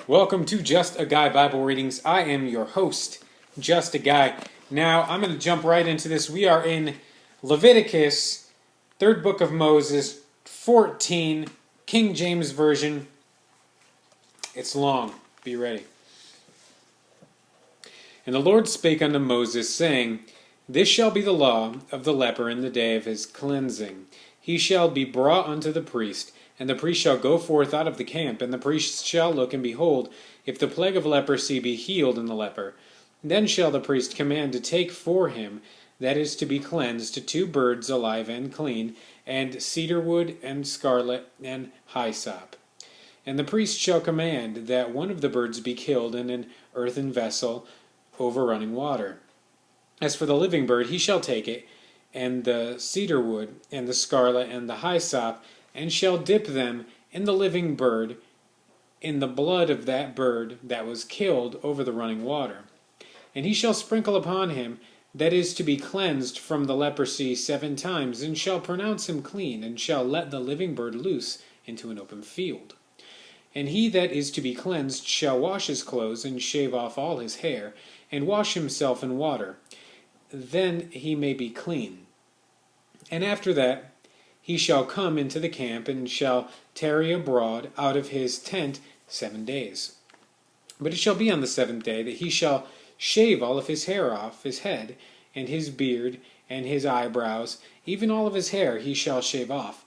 Welcome to Just a Guy Bible Readings. I am your host, Just a Guy. Now, I'm going to jump right into this. We are in Leviticus, third book of Moses, 14, King James Version. It's long. Be ready. And the Lord spake unto Moses, saying, This shall be the law of the leper in the day of his cleansing. He shall be brought unto the priest, and the priest shall go forth out of the camp, and the priest shall look, and behold, if the plague of leprosy be healed in the leper, then shall the priest command to take for him that is to be cleansed 2 birds alive and clean, and cedar wood, and scarlet, and hyssop. And the priest shall command that one of the birds be killed in an earthen vessel over running water. As for the living bird, he shall take it, and the cedar wood, and the scarlet, and the hyssop, and shall dip them in the living bird, in the blood of that bird that was killed over the running water. And he shall sprinkle upon him that is to be cleansed from the leprosy 7 times, and shall pronounce him clean, and shall let the living bird loose into an open field. And he that is to be cleansed shall wash his clothes, and shave off all his hair, and wash himself in water. Then he may be clean. And after that he shall come into the camp, and shall tarry abroad out of his tent 7 days. But it shall be on the 7th day that he shall shave all of his hair off his head, and his beard, and his eyebrows, even all of his hair he shall shave off.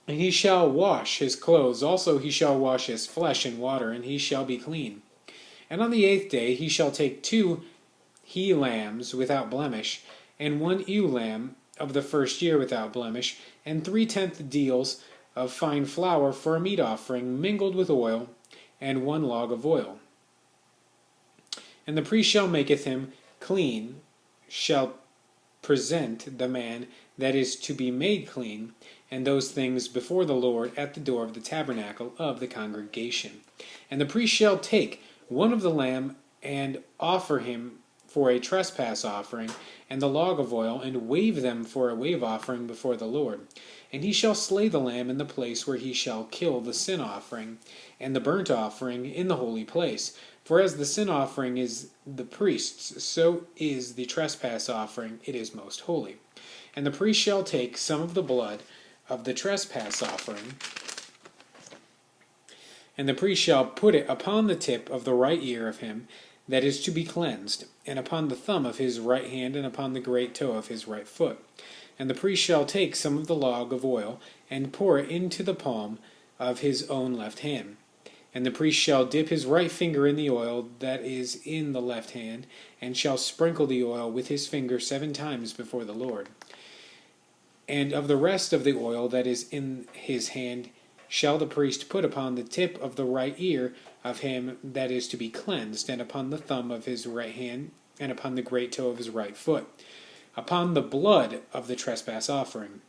And he shall wash his clothes, also he shall wash his flesh in water, and he shall be clean. And on the 8th day he shall take 2 he-lambs without blemish, and 1 ewe lamb of the first year without blemish, and 3/10 deals of fine flour for a meat offering mingled with oil, and 1 log of oil. And the priest shall maketh him clean, shall present the man that is to be made clean, and those things before the Lord at the door of the tabernacle of the congregation. And the priest shall take 1 of the lamb, and offer him for a trespass offering, and the log of oil, and wave them for a wave offering before the Lord. And he shall slay the lamb in the place where he shall kill the sin offering, and the burnt offering in the holy place. For as the sin offering is the priest's, so is the trespass offering, it is most holy. And the priest shall take some of the blood of the trespass offering, and the priest shall put it upon the tip of the right ear of him that is to be cleansed, and upon the thumb of his right hand, and upon the great toe of his right foot. And the priest shall take some of the log of oil, and pour it into the palm of his own left hand. And the priest shall dip his right finger in the oil that is in the left hand, and shall sprinkle the oil with his finger 7 times before the Lord. And of the rest of the oil that is in his hand shall the priest put upon the tip of the right ear of him that is to be cleansed, and upon the thumb of his right hand, and upon the great toe of his right foot, upon the blood of the trespass offering.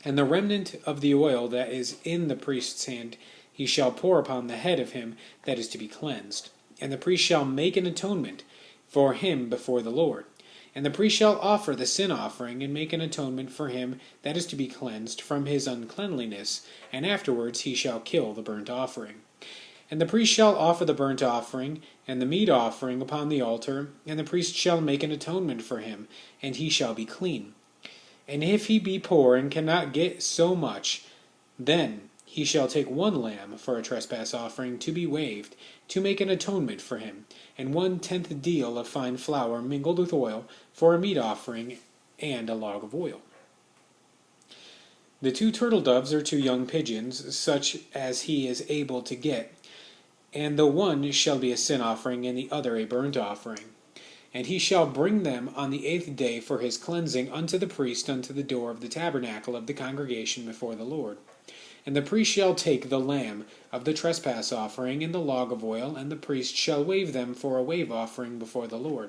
And the remnant of the oil that is in the priest's hand he shall pour upon the head of him that is to be cleansed. And the priest shall make an atonement for him before the Lord. And the priest shall offer the sin offering, and make an atonement for him that is to be cleansed from his uncleanliness, and afterwards he shall kill the burnt offering. And the priest shall offer the burnt offering and the meat offering upon the altar, and the priest shall make an atonement for him, and he shall be clean. And if he be poor and cannot get so much, then he shall take 1 lamb for a trespass offering to be waved, to make an atonement for him, and 1/10 deal of fine flour mingled with oil for a meat offering, and a log of oil. The 2 turtle doves are 2 young pigeons, such as he is able to get, and the one shall be a sin offering, and the other a burnt offering. And he shall bring them on the 8th day for his cleansing unto the priest unto the door of the tabernacle of the congregation before the Lord. And the priest shall take the lamb of the trespass offering and the log of oil, and the priest shall wave them for a wave offering before the Lord.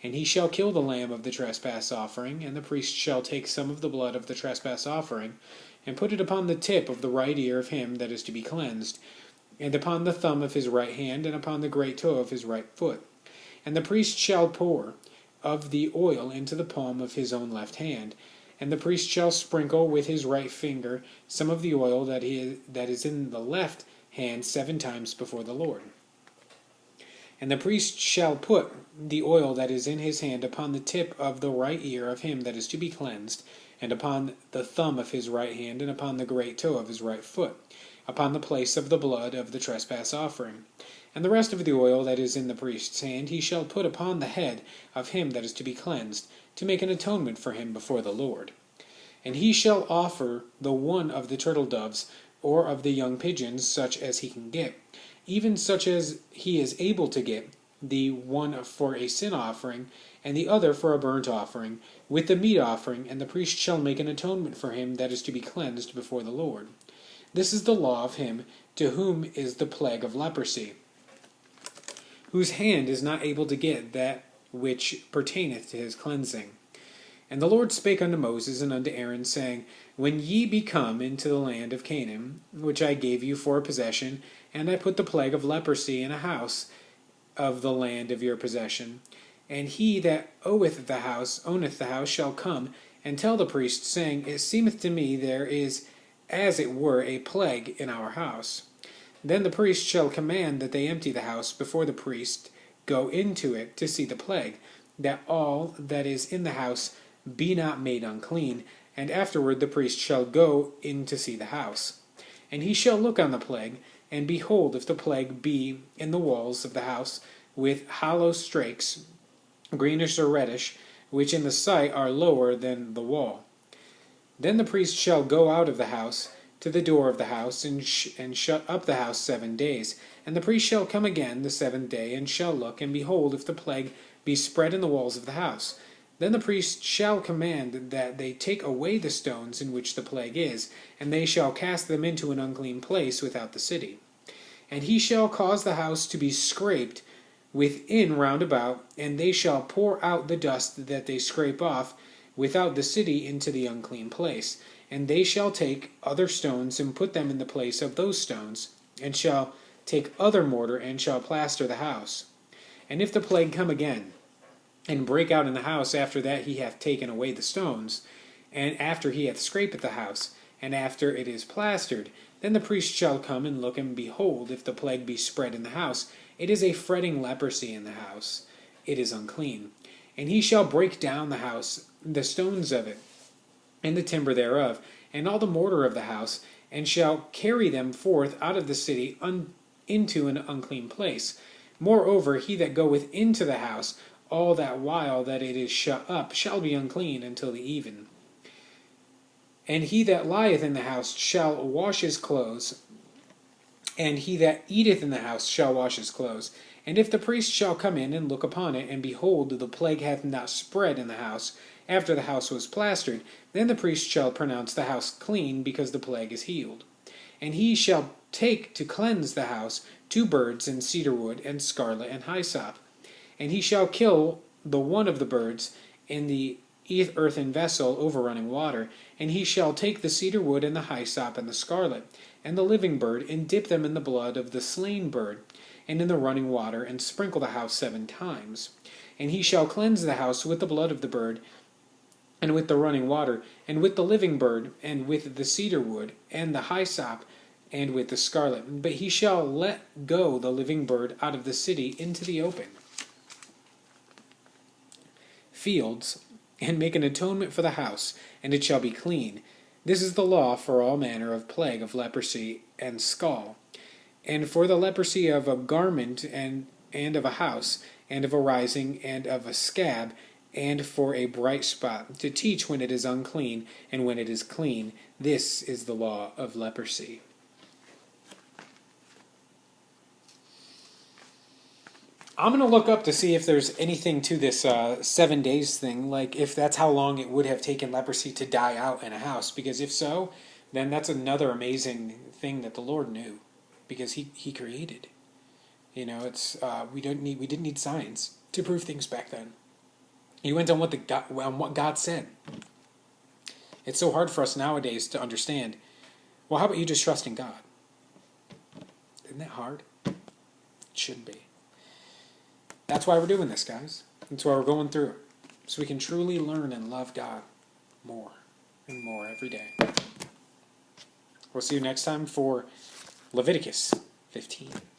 And he shall kill the lamb of the trespass offering, and the priest shall take some of the blood of the trespass offering, and put it upon the tip of the right ear of him that is to be cleansed, and upon the thumb of his right hand, and upon the great toe of his right foot. And the priest shall pour of the oil into the palm of his own left hand, And the priest shall sprinkle with his right finger some of the oil that is in the left hand 7 times before the Lord. And the priest shall put the oil that is in his hand upon the tip of the right ear of him that is to be cleansed, and upon the thumb of his right hand, and upon the great toe of his right foot, upon the place of the blood of the trespass offering. And the rest of the oil that is in the priest's hand he shall put upon the head of him that is to be cleansed, to make an atonement for him before the Lord. And he shall offer the one of the turtle doves, or of the young pigeons, such as he can get, even such as he is able to get, the one for a sin offering, and the other for a burnt offering, with the meat offering, and the priest shall make an atonement for him that is to be cleansed before the Lord. This is the law of him to whom is the plague of leprosy, whose hand is not able to get that which pertaineth to his cleansing. And the Lord spake unto Moses and unto Aaron, saying, When ye be come into the land of Canaan, which I gave you for a possession, and I put the plague of leprosy in a house of the land of your possession, and he that owneth the house shall come and tell the priest, saying, It seemeth to me there is as it were a plague in our house. Then the priest shall command that they empty the house before the priest go into it to see the plague, that all that is in the house be not made unclean, and afterward the priest shall go in to see the house. And he shall look on the plague, and behold, if the plague be in the walls of the house, with hollow strakes, greenish or reddish, which in the sight are lower than the wall. Then the priest shall go out of the house to the door of the house, and shut up the house 7 days. And the priest shall come again the 7th day, and shall look, and behold, if the plague be spread in the walls of the house. Then the priest shall command that they take away the stones in which the plague is, and they shall cast them into an unclean place without the city. And he shall cause the house to be scraped within round about, and they shall pour out the dust that they scrape off without the city into the unclean place. And they shall take other stones and put them in the place of those stones, and shall take other mortar and shall plaster the house. And if the plague come again, and break out in the house after that he hath taken away the stones, and after he hath scraped the house, and after it is plastered, then the priest shall come and look, and behold, if the plague be spread in the house, it is a fretting leprosy in the house, it is unclean. And he shall break down the house, the stones of it, and the timber thereof, and all the mortar of the house, and shall carry them forth out of the city into an unclean place. Moreover, he that goeth into the house, all that while that it is shut up, shall be unclean until the even. And he that lieth in the house shall wash his clothes, and he that eateth in the house shall wash his clothes. And if the priest shall come in and look upon it, and behold, the plague hath not spread in the house, after the house was plastered, then the priest shall pronounce the house clean, because the plague is healed. And he shall take to cleanse the house 2 birds, and cedar wood, and scarlet, and hyssop. And he shall kill the one of the birds in the earthen vessel over running water, and he shall take the cedar wood, and the hyssop, and the scarlet, and the living bird, and dip them in the blood of the slain bird, and in the running water, and sprinkle the house 7 times. And he shall cleanse the house with the blood of the bird, and with the running water, and with the living bird, and with the cedar wood, and the hyssop, and with the scarlet. But he shall let go the living bird out of the city into the open fields, and make an atonement for the house, and it shall be clean. This is the law for all manner of plague of leprosy and scall, and for the leprosy of a garment, and of a house, and of a rising, and of a scab, and for a bright spot, to teach when it is unclean, and when it is clean. This is the law of leprosy. I'm going to look up to see if there's anything to this 7 days thing, like if that's how long it would have taken leprosy to die out in a house, because if so, then that's another amazing thing that the Lord knew, because he created. You know, it's we didn't need science to prove things back then. He went on what God said. It's so hard for us nowadays to understand. Well, how about you just trust in God? Isn't that hard? It shouldn't be. That's why we're doing this, guys. That's why we're going through it. So we can truly learn and love God more and more every day. We'll see you next time for Leviticus. 15.